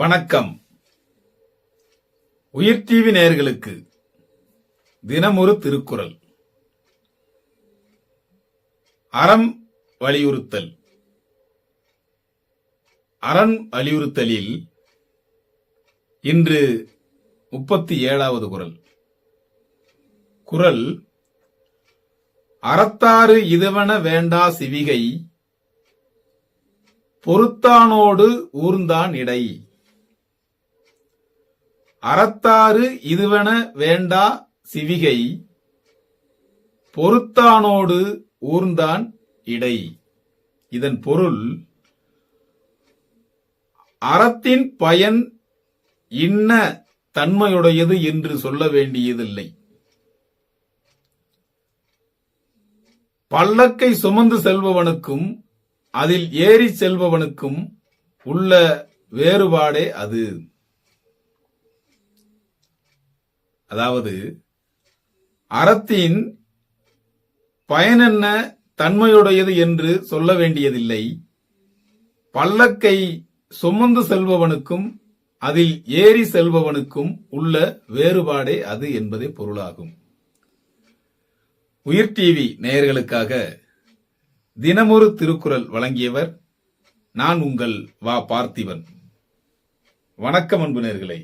வணக்கம். உயிர் டிவி நேயர்களுக்கு தினமொரு திருக்குறள். அறம் வலியுறுத்தல். அறம் வலியுறுத்தலில் இன்று 37வது குறள். குறள்: அறத்தாறு இதுவன வேண்டா சிவிகை, பொறுத்தானோடு ஊர்ந்தான் இடை. அறத்தாறு இதுவன வேண்டா சிவிகை, பொறுத்தானோடு ஊர்ந்தான் இடை. இதன் பொருள், அறத்தின் பயன் இன்ன தன்மையுடையது என்று சொல்ல வேண்டியதில்லை. பல்லக்கை சுமந்து செல்பவனுக்கும் அதில் ஏறி செல்பவனுக்கும் உள்ள வேறுபாடே அது. அதாவது, அறத்தின் பயனென்ன தன்மையுடையது என்று சொல்ல வேண்டியதில்லை. பல்லக்கை சுமந்து செல்பவனுக்கும் அதில் ஏறி செல்பவனுக்கும் உள்ள வேறுபாடே அது என்பதே பொருளாகும். உயிர் டிவி நேயர்களுக்காக தினமொரு திருக்குறள் வழங்கியவர் நான் உங்கள் வா பார்த்திபன். வணக்கம் அன்பு நேயர்களே.